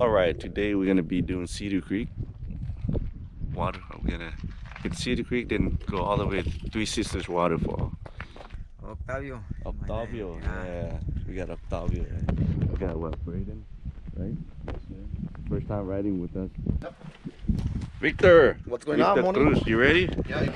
All right, today we're gonna be doing Cedar Creek water. We're gonna hit Cedar Creek, then go all the way to Three Sisters Waterfall. Octavio is my name. Octavio, Yeah. yeah, we got Octavio. Right? We got what, Braden, right? Yes, sir. First time riding with us. Victor, What's going on, Victor Moni? Cruz, you ready? Yeah.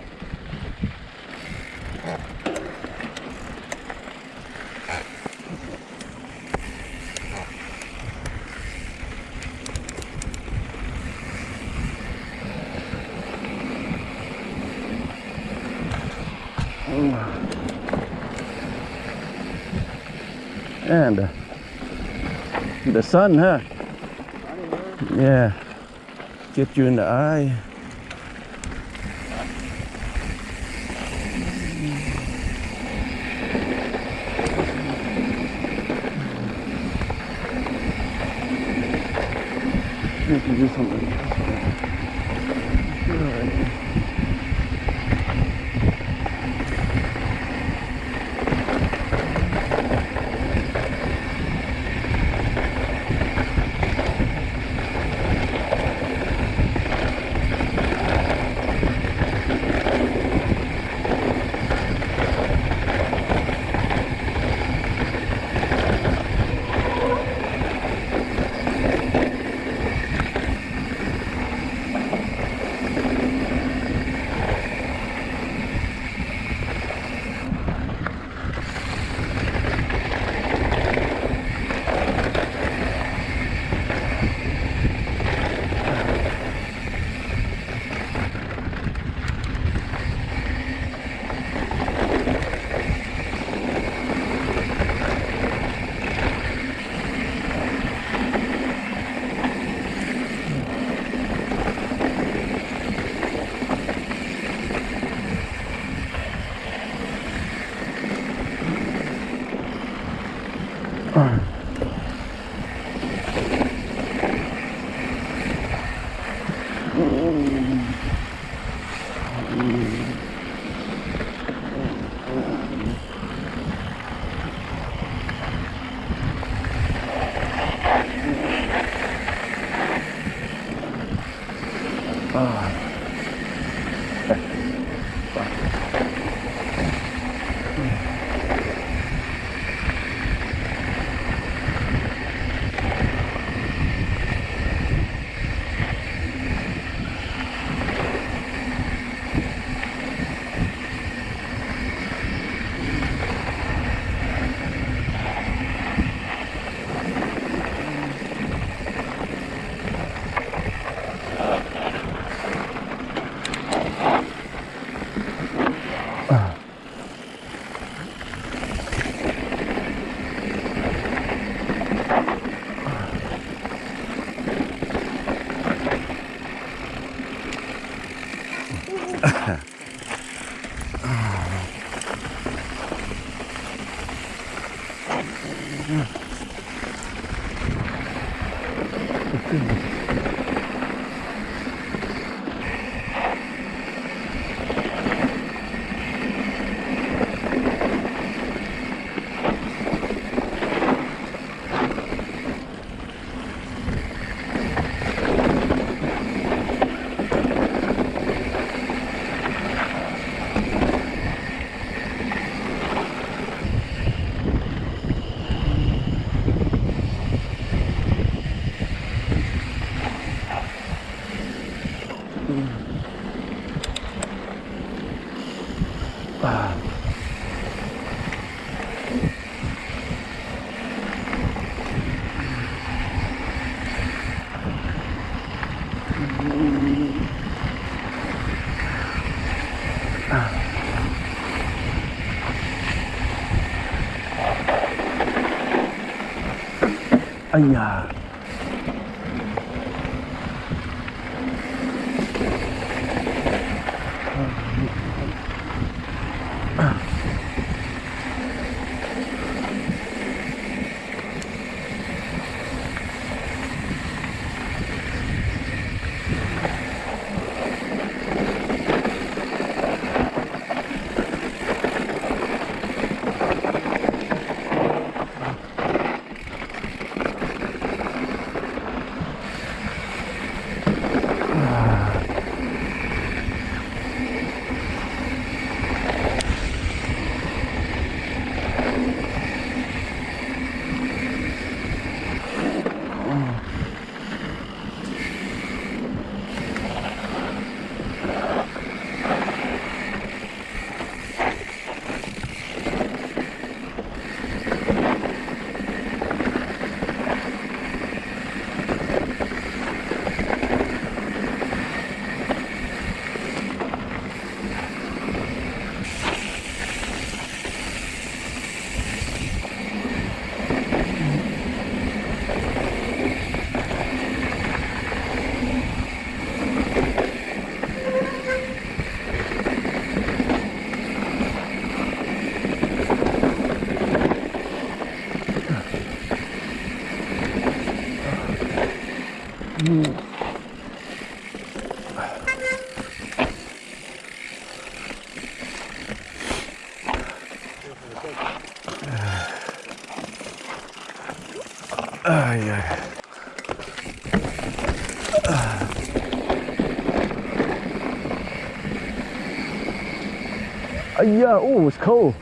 And the sun, huh? Yeah, get you in the eye. Need to do something. Ayah. Ay, ay. Yeah, oh, it's cold.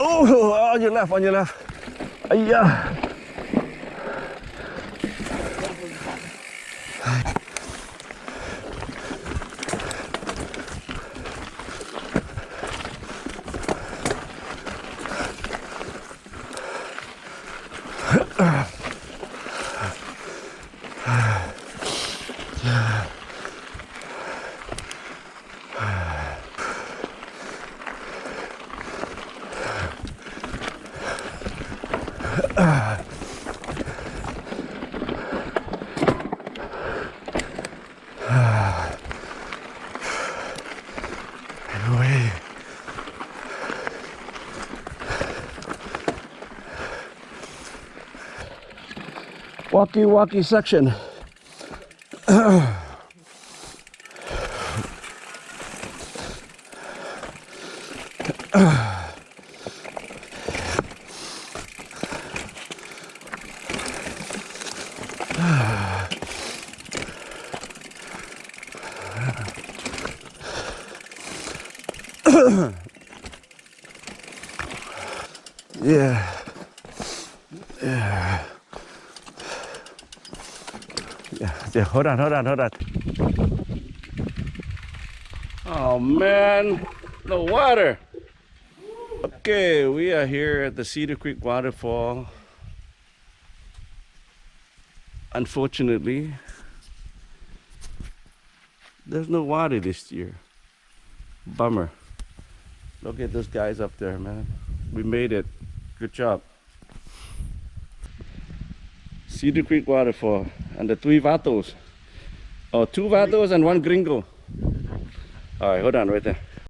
Oh, on your left, on your left. Yeah. Anyway. Walkie section. Yeah. Yeah. Yeah. Hold on. Oh man, the water. Okay, we are here at the Cedar Creek Waterfall. Unfortunately, there's no water this year. Bummer. Look at those guys up there, man. We made it. Good job. Cedar Creek Waterfall and the three vatos. Oh, two vatos and one gringo. All right, hold on right there.